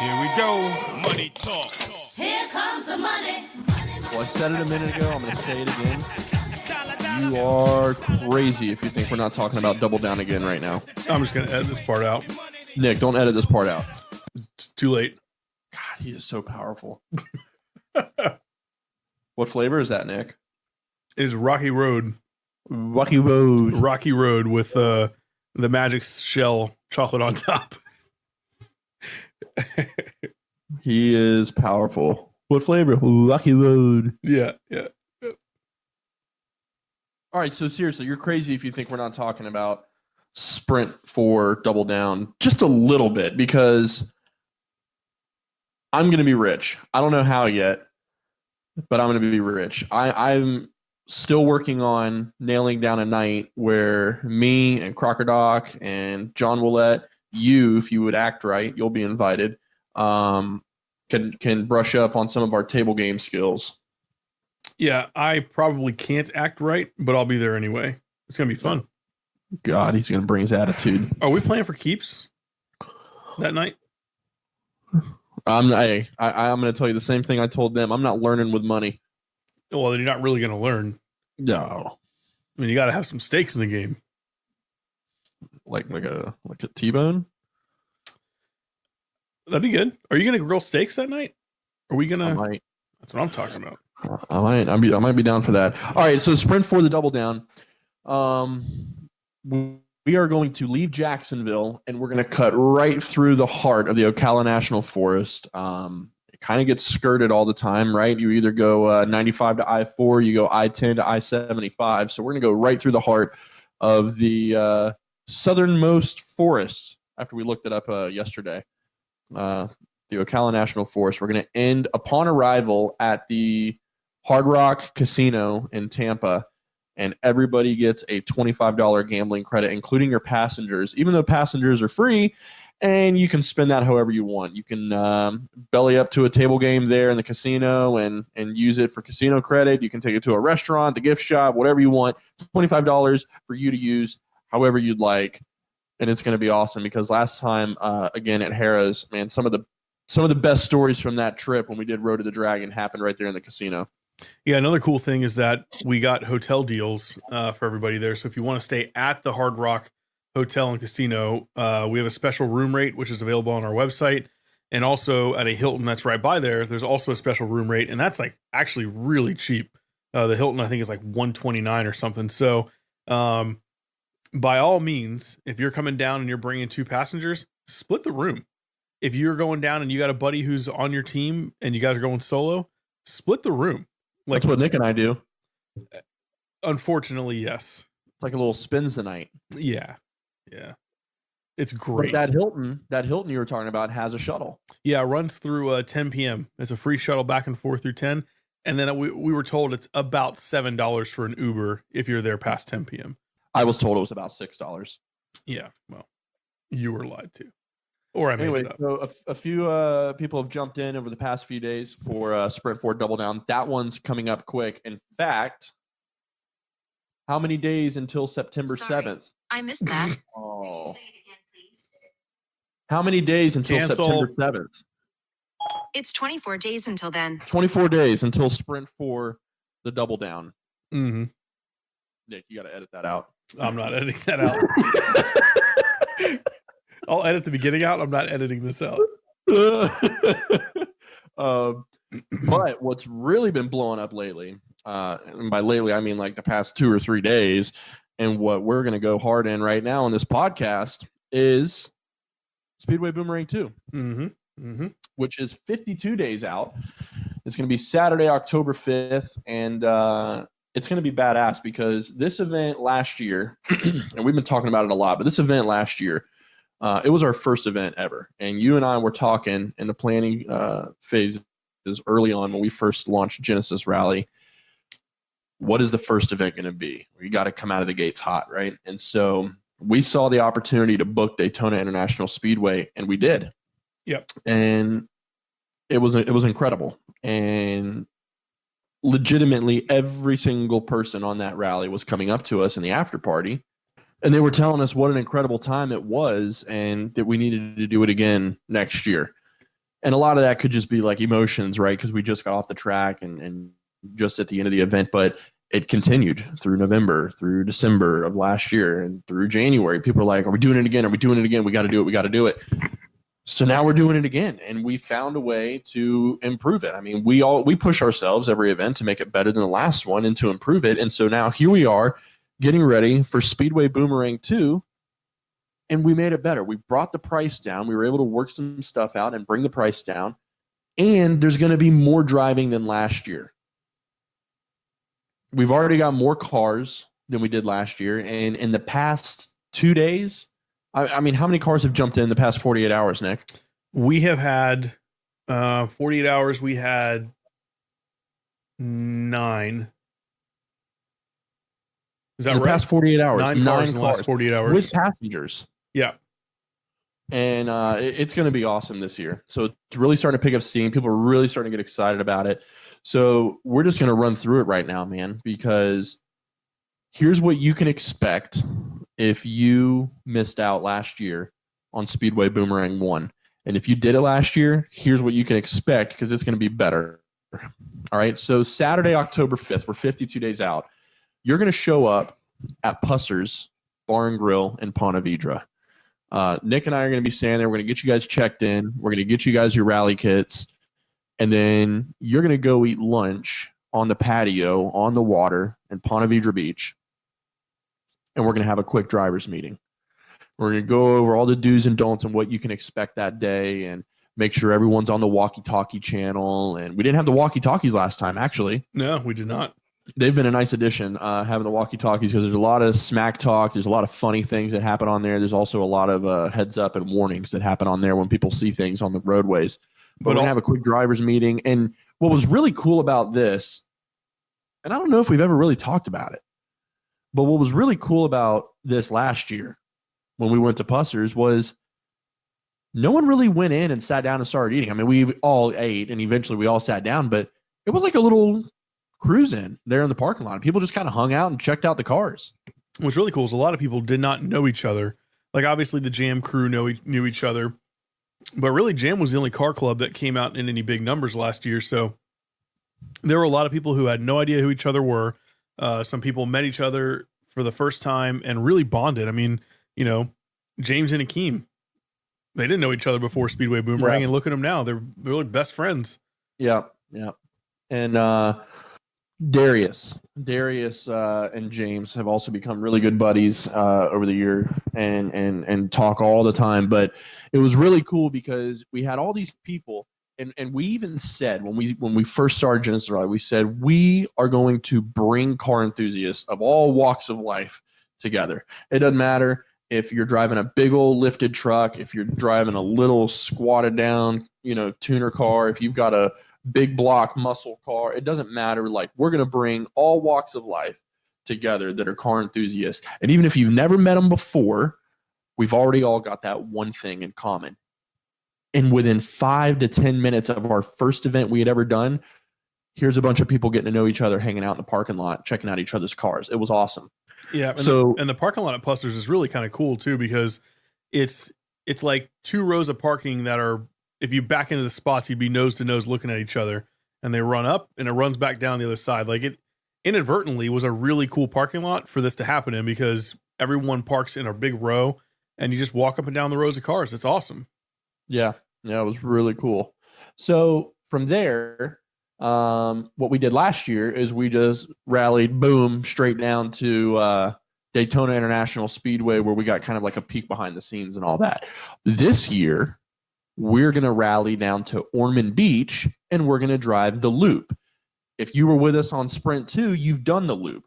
Here we go. Money talk. Here comes the money. Well, I said it a minute ago. I'm going to say it again. You are crazy if you think we're not talking about Double Down again right now. I'm just going to edit this part out. Nick, don't edit this part out. It's too late. God, he is so powerful. What flavor is that, Nick? It is Rocky Road. Rocky Road. Rocky Road with the magic shell chocolate on top. He is powerful. What flavor? Rocky Road. Yeah. All right, so seriously, you're crazy if you think we're not talking about Sprint for Double Down just a little bit, because I'm going to be rich. I don't know how yet, but I'm going to be rich. I'm still working on nailing down a night where me and Crocodoc and John Willett, you, if you would act right, you'll be invited, can brush up on some of our table game skills. Yeah, I probably can't act right, but I'll be there anyway. It's going to be fun. God, he's going to bring his attitude. Are we playing for keeps that night? I'm going to tell you the same thing I told them. I'm not learning with money. Well, then you're not really going to learn. No. I mean, you got to have some stakes in the game. Like a T-bone? That'd be good. Are you going to grill steaks that night? Are we going to? might. That's what I'm talking about. I might be down for that. All right, so Sprint for the Double Down. We are going to leave Jacksonville, and we're going to cut right through the heart of the Ocala National Forest. It kind of gets skirted all the time, right? You either go 95 to I-4, you go I-10 to I-75. So we're going to go right through the heart of the southernmost forest after we looked it up yesterday. The Ocala National Forest. We're going to end upon arrival at the Hard Rock Casino in Tampa, and everybody gets a $25 gambling credit, including your passengers, even though passengers are free, and you can spend that however you want. You can belly up to a table game there in the casino and use it for casino credit. You can take it to a restaurant, the gift shop, whatever you want. $25 for you to use however you'd like, and it's going to be awesome because last time, again, at Harrah's, man, some of the best stories from that trip when we did Road to the Dragon happened right there in the casino. Yeah, another cool thing is that we got hotel deals for everybody there. So if you want to stay at the Hard Rock Hotel and Casino, we have a special room rate, which is available on our website. And also at a Hilton that's right by there, there's also a special room rate. And that's like actually really cheap. The Hilton, I think, is like $129 or something. So by all means, if you're coming down and you're bringing 2 passengers, split the room. If you're going down and you got a buddy who's on your team and you guys are going solo, split the room. That's what Nick and I do. Unfortunately, yes. Like a little spins the night. Yeah. It's great. But that Hilton you were talking about has a shuttle. Yeah, it runs through 10 p.m. It's a free shuttle back and forth through 10. And then we were told it's about $7 for an Uber if you're there past 10 p.m. I was told it was about $6. Yeah, well, you were lied to. Or I made anyway, it up. so a few people have jumped in over the past few days for Sprint 4 Double Down. That one's coming up quick. In fact, how many days until September 7th? I missed that. Oh. How many days until Cancel. September 7th? It's 24 days until then. 24 days until Sprint 4 the Double Down. Mm-hmm. Nick, you got to edit that out. I'm not editing that out. I'll edit the beginning out. I'm not editing this out. But what's really been blowing up lately, and by lately I mean like the past 2 or 3 days, and what we're going to go hard in right now on this podcast is Speedway Boomerang 2, which is 52 days out. It's going to be Saturday, October 5th, and it's going to be badass because this event last year, and we've been talking about it a lot, but this event last year, it was our first event ever. And you and I were talking in the planning phase early on when we first launched Genesis Rally. What is the first event going to be? We got to come out of the gates hot, right? And so we saw the opportunity to book Daytona International Speedway, and we did. Yep. And it was incredible. And legitimately every single person on that rally was coming up to us in the after party, and they were telling us what an incredible time it was and that we needed to do it again next year. And a lot of that could just be like emotions, right? Because we just got off the track and just at the end of the event, but it continued through November, through December of last year, and through January. People are like, "Are we doing it again? Are we doing it again? We got to do it. We got to do it." So now we're doing it again, and we found a way to improve it. I mean, we push ourselves every event to make it better than the last one and to improve it. And so now here we are, getting ready for Speedway Boomerang 2, and we made it better. We brought the price down. We were able to work some stuff out and bring the price down. And there's going to be more driving than last year. We've already got more cars than we did last year. And in the past 2 days, I mean, how many cars have jumped in the past 48 hours, Nick? We have had 48 hours. We had 9. Is that in the right? past 48 hours. 9 cars in the last 48 hours. With passengers. Yeah. And it's going to be awesome this year. So it's really starting to pick up steam. People are really starting to get excited about it. So we're just going to run through it right now, man, because here's what you can expect if you missed out last year on Speedway Boomerang 1. And if you did it last year, here's what you can expect because it's going to be better. All right, so Saturday, October 5th, we're 52 days out. You're going to show up at Pusser's Bar and Grill in Ponte Vedra. Nick and I are going to be standing there. We're going to get you guys checked in. We're going to get you guys your rally kits. And then you're going to go eat lunch on the patio on the water in Ponte Vedra Beach. And we're going to have a quick driver's meeting. We're going to go over all the do's and don'ts and what you can expect that day and make sure everyone's on the walkie-talkie channel. And we didn't have the walkie-talkies last time, actually. No, we did not. They've been a nice addition, having the walkie-talkies, because there's a lot of smack talk. There's a lot of funny things that happen on there. There's also a lot of heads up and warnings that happen on there when people see things on the roadways. But we're going to have a quick driver's meeting. And what was really cool about this, and I don't know if we've ever really talked about it, but what was really cool about this last year when we went to Pusser's was no one really went in and sat down and started eating. I mean, we all ate, and eventually we all sat down, but it was like a little cruise in there in the parking lot. People just kind of hung out and checked out the cars. What's really cool is a lot of people did not know each other. Like, obviously the Jam crew knew each other, but really Jam was the only car club that came out in any big numbers last year. So there were a lot of people who had no idea who each other were. Some people met each other for the first time and really bonded. I mean, you know, James and Akeem, they didn't know each other before Speedway Boomerang, and look at them now. They're really best friends. Yeah. And Darius and James have also become really good buddies over the year and talk all the time. But it was really cool because we had all these people, and we even said when we first started Genesis Rally, we said we are going to bring car enthusiasts of all walks of life together. It doesn't matter if you're driving a big old lifted truck, if you're driving a little squatted down, tuner car, if you've got a big block muscle car, it doesn't matter. Like, we're going to bring all walks of life together that are car enthusiasts. And even if you've never met them before, we've already all got that one thing in common. And within 5 to 10 minutes of our first event we had ever done, here's a bunch of people getting to know each other, hanging out in the parking lot, checking out each other's cars. It was awesome. Yeah. And the parking lot at Pusser's is really kind of cool too, because it's like 2 rows of parking that are, if you back into the spots, you'd be nose to nose looking at each other, and they run up and it runs back down the other side. Like, it inadvertently was a really cool parking lot for this to happen in, because everyone parks in a big row and you just walk up and down the rows of cars. It's awesome. Yeah, it was really cool. So from there, what we did last year is we just rallied, boom, straight down to Daytona International Speedway, where we got kind of like a peek behind the scenes and all that. This year, we're going to rally down to Ormond Beach, and we're going to drive the loop. If you were with us on Sprint 2, you've done the loop.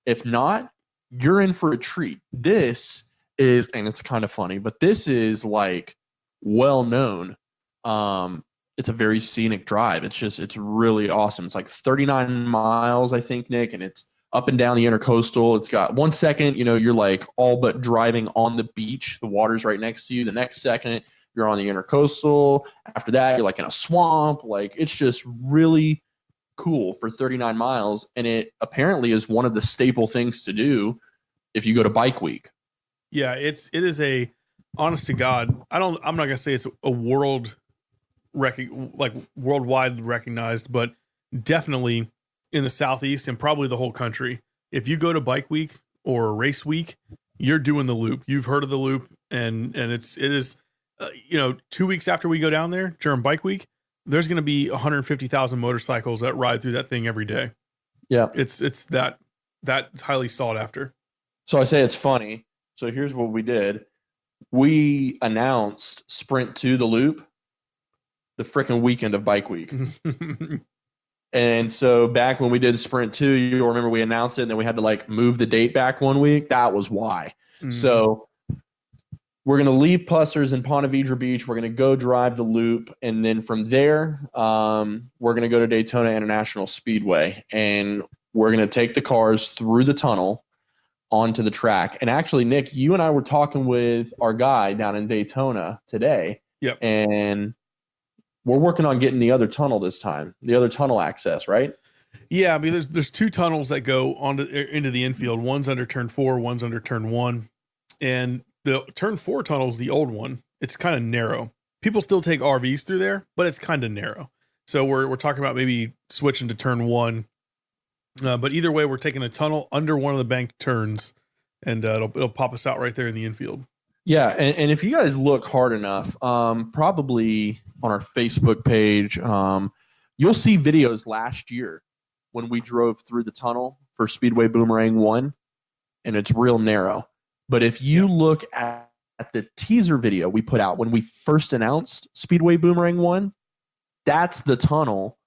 If not, you're in for a treat. This is, and it's kind of funny, but this is like well known. It's a very scenic drive. It's really awesome. It's like 39 miles, I think, Nick, and it's up and down the intercoastal. It's got 1 second, you're like all but driving on the beach. The water's right next to you. The next second, you're on the intercoastal. After that, you're like in a swamp. Like, it's just really cool for 39 miles. And it apparently is one of the staple things to do if you go to Bike Week. Yeah, it is a, honest to God, I'm not going to say it's a world like worldwide recognized, but definitely in the Southeast and probably the whole country. If you go to Bike Week or Race Week, you're doing the loop. You've heard of the loop, and it is 2 weeks after we go down there during Bike Week, there's going to be 150,000 motorcycles that ride through that thing every day. Yeah, it's that highly sought after. So I say it's funny. So here's what we did. We announced Sprint to the Loop the freaking weekend of Bike Week. And so back when we did Sprint 2, you'll remember we announced it and then we had to like move the date back 1 week. That was why. Mm-hmm. So we're going to leave Pussers in Ponte Vedra Beach. We're going to go drive the Loop. And then from there, we're going to go to Daytona International Speedway. And we're going to take the cars through the tunnel onto the track. And actually, Nick, you and I were talking with our guy down in Daytona today. Yep. And we're working on getting the other tunnel this time, the other tunnel access, right? Yeah, I mean, there's 2 tunnels that go into the infield. One's under turn 4, one's under turn 1. And the turn 4 tunnel is the old one. It's kind of narrow. People still take RVs through there, but it's kind of narrow. So we're talking about maybe switching to turn 1. But either way, we're taking a tunnel under one of the banked turns, and it'll pop us out right there in the infield. Yeah, and if you guys look hard enough, probably on our Facebook page, you'll see videos last year when we drove through the tunnel for Speedway Boomerang 1, and it's real narrow. But if you look at the teaser video we put out when we first announced Speedway Boomerang 1, that's the tunnel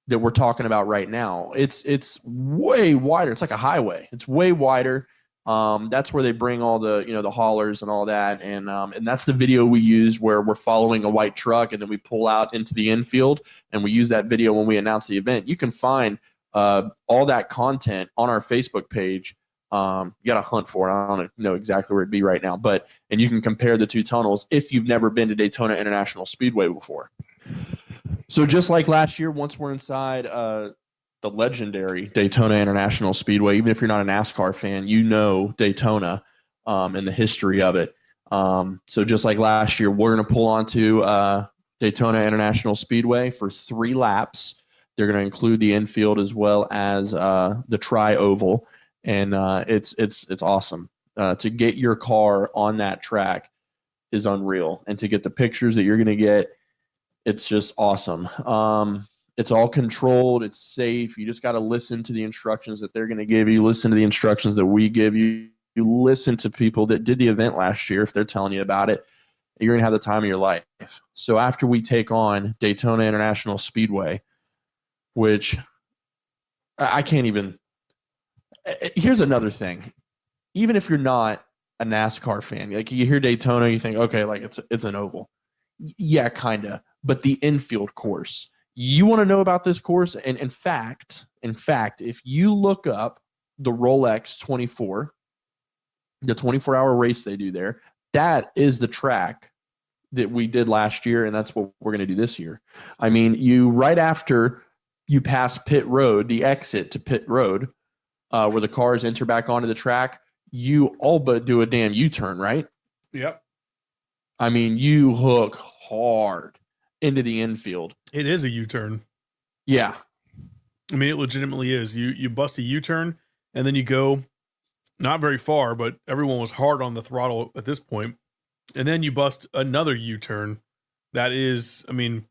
that we're talking about right now. It's way wider. It's like a highway. It's way wider. That's where they bring all the the haulers and all that, and that's the video we use where we're following a white truck and then we pull out into the infield, and we use that video when we announce the event. You can find all that content on our Facebook page. You got to hunt for it. I don't know exactly where it'd be right now, and you can compare the 2 tunnels if you've never been to Daytona International Speedway before. So just like last year, once we're inside the legendary Daytona International Speedway, even if you're not a NASCAR fan, you know Daytona and the history of it. So just like last year, we're going to pull onto Daytona International Speedway for 3 laps. They're going to include the infield as well as the tri-oval, and it's awesome. To get your car on that track is unreal, and to get the pictures that you're going to get, it's just awesome. It's all controlled. It's safe. You just got to listen to the instructions that they're going to give you. Listen to the instructions that we give you. You listen to people that did the event last year if they're telling you about it. You're going to have the time of your life. So after we take on Daytona International Speedway, which I can't even – here's another thing. Even if you're not a NASCAR fan, like you hear Daytona, you think, okay, like it's an oval. Yeah, kind of. But the infield course – you want to know about this course? And in fact, if you look up the Rolex 24, the 24-hour race they do there, that is the track that we did last year, and that's what we're going to do this year. I mean, right after you pass pit road, the exit to pit road, where the cars enter back onto the track, you all but do a damn U-turn, right? Yep. I mean, you hook hard into the infield. It is a U-turn. Yeah. I mean, it legitimately is. You bust a U-turn, and then you go not very far, but everyone was hard on the throttle at this point. And then you bust another U-turn. That is, I mean,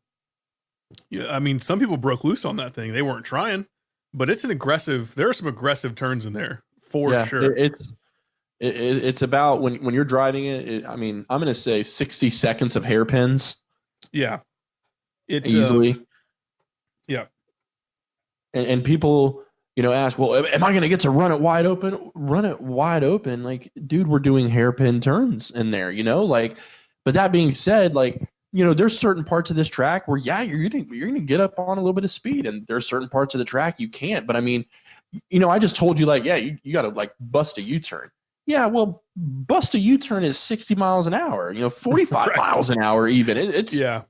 some people broke loose on that thing. They weren't trying, but it's there are some aggressive turns in there for sure. It's about when you're driving it. I mean, I'm going to say 60 seconds of hairpins. Yeah. It's easily. Yeah. And people, ask, well, am I going to get to run it wide open? Run it wide open. Like, dude, we're doing hairpin turns in there, but that being said, there's certain parts of this track where, yeah, you're going to get up on a little bit of speed, and there's certain parts of the track you can't. But I mean, I just told you, you got to bust a U-turn. Yeah, well, bust a U-turn is 60 miles an hour, 45 right. miles an hour even. It's yeah.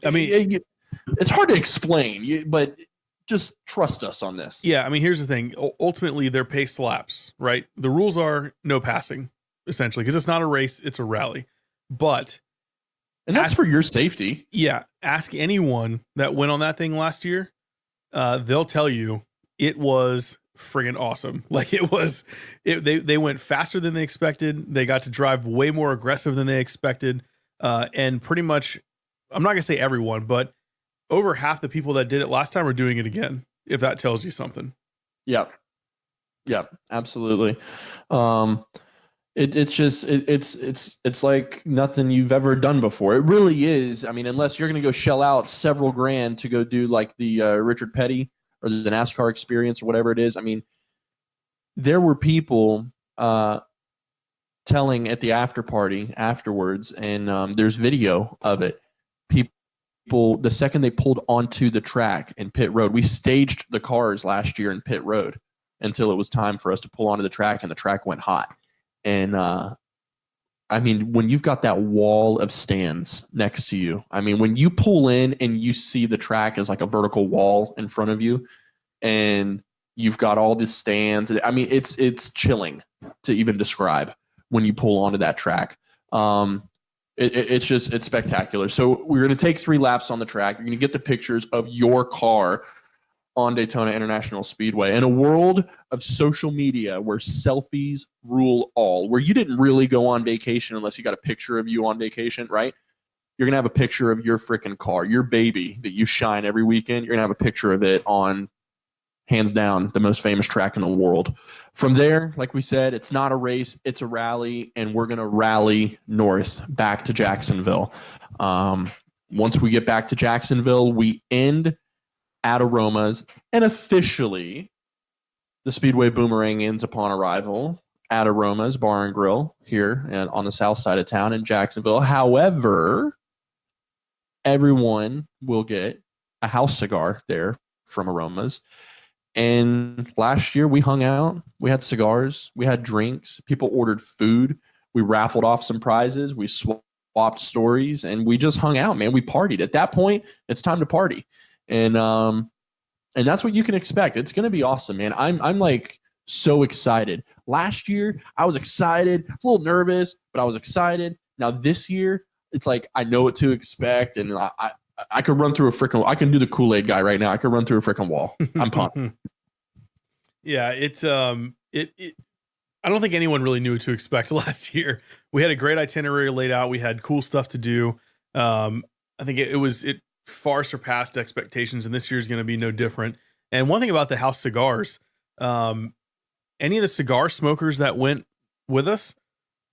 I mean, it's hard to explain, but just trust us on this. Yeah, I mean, here's the thing. Ultimately, they're paced laps, right? The rules are no passing, essentially, because it's not a race, it's a rally. But And that's for your safety. Yeah. Ask anyone that went on that thing last year. They'll tell you it was friggin' awesome. Like they went faster than they expected. They got to drive way more aggressive than they expected. And pretty much, I'm not gonna say everyone, but over half the people that did it last time are doing it again. If that tells you something. Yep, absolutely. It's like nothing you've ever done before. It really is. I mean, unless you're going to go shell out several grand to go do like the Richard Petty or the NASCAR experience or whatever it is. I mean, there were people telling at the after party afterwards, and there's video of it. People, the second they pulled onto the track in pit road, we staged the cars last year in pit road until it was time for us to pull onto the track, and the track went hot. And I mean, when you've got that wall of stands next to you, I mean, when you pull in and you see the track as like a vertical wall in front of you, and you've got all these stands, I mean, it's chilling to even describe when you pull onto that track. It's spectacular. So we're going to take 3 laps on the track. You're going to get the pictures of your car on Daytona International Speedway. In a world of social media where selfies rule all, where you didn't really go on vacation unless you got a picture of you on vacation, right? You're going to have a picture of your freaking car, your baby that you shine every weekend. You're going to have a picture of it on, hands down, the most famous track in the world. From there, like we said, it's not a race, it's a rally, and we're going to rally north back to Jacksonville. Once we get back to Jacksonville, we end at Aroma's, and officially the Speedway Boomerang ends upon arrival at Aroma's Bar and Grill here and on the south side of town in Jacksonville. However, everyone will get a house cigar there from Aroma's. And last year we hung out, we had cigars, we had drinks, people ordered food, we raffled off some prizes, we swapped stories, and we just hung out, man. We partied. At that point, it's time to party. And that's what you can expect. It's going to be awesome, man. I'm like so excited. Last year, I was excited. I was a little nervous, but I was excited. Now this year, it's like I know what to expect, and I could run through I can do the Kool-Aid guy right now. I could run through a freaking wall. I'm pumped. Yeah, it's I don't think anyone really knew what to expect last year. We had a great itinerary laid out. We had cool stuff to do. I think it far surpassed expectations, and this year is going to be no different. And one thing about the house cigars, any of the cigar smokers that went with us,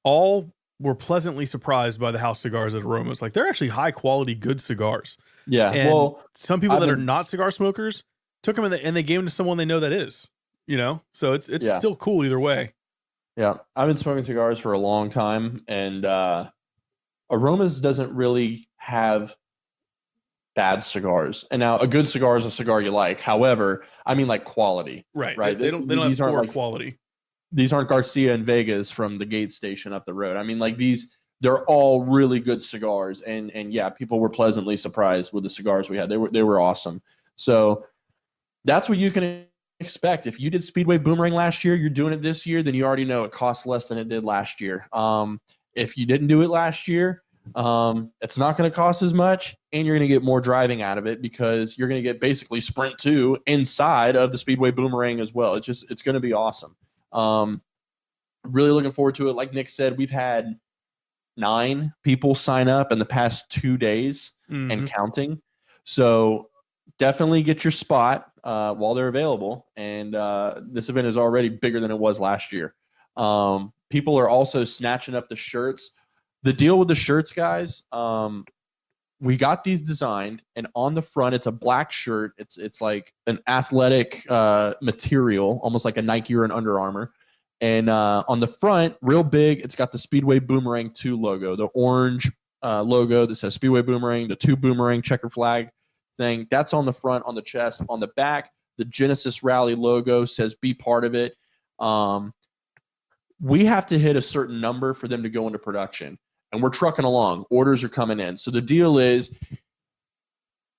all were pleasantly surprised by the house cigars at Aromas. Like, they're actually high quality, good cigars. Yeah. And well, some people that are not cigar smokers took them and they gave them to someone they know that is, so it's still cool either way. Yeah. I've been smoking cigars for a long time, and Aromas doesn't really have bad cigars. And now a good cigar is a cigar you like. However, I mean, like, quality. Right. They don't have poor quality. These aren't Garcia and Vegas from the Gate Station up the road. I mean, like, they're all really good cigars. And yeah, people were pleasantly surprised with the cigars we had. They were awesome. So that's what you can expect. If you did Speedway Boomerang last year, you're doing it this year, then you already know it costs less than it did last year. If you didn't do it last year, it's not going to cost as much, and you're going to get more driving out of it because you're going to get basically Sprint 2 inside of the Speedway Boomerang as well. It's going to be awesome. Really looking forward to it. Like Nick said, we've had 9 people sign up in the past 2 days and counting. So definitely get your spot while they're available. And this event is already bigger than it was last year. People are also snatching up the shirts. The deal with the shirts, guys, we got these designed, and on the front, it's a black shirt. It's like an athletic material, almost like a Nike or an Under Armour. And on the front, real big, it's got the Speedway Boomerang 2 logo, the orange logo that says Speedway Boomerang, the 2 Boomerang checker flag thing. That's on the front, on the chest. On the back, the Genesis Rally logo says be part of it. We have to hit a certain number for them to go into production. And we're trucking along. Orders are coming in. So the deal is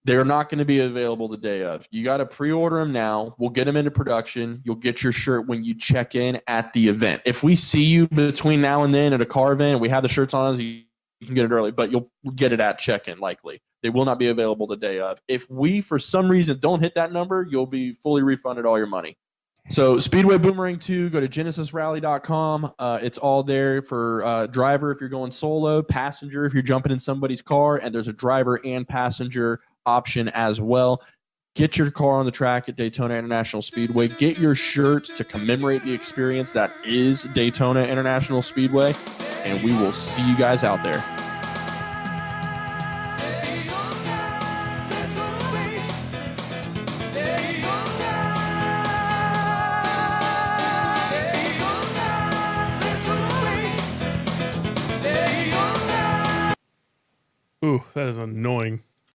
they're not going to be available the day of. You got to pre-order them now. We'll get them into production. You'll get your shirt when you check in at the event. If we see you between now and then at a car event and we have the shirts on us, you you can get it early, but you'll get it at check-in likely. They will not be available the day of. If we, for some reason, don't hit that number, you'll be fully refunded all your money. So Speedway Boomerang 2, go to genesisrally.com. It's all there for driver if you're going solo, passenger if you're jumping in somebody's car, and there's a driver and passenger option as well. Get your car on the track at Daytona International Speedway. Get your shirt to commemorate the experience that is Daytona International Speedway, and we will see you guys out there. Ooh, that is annoying.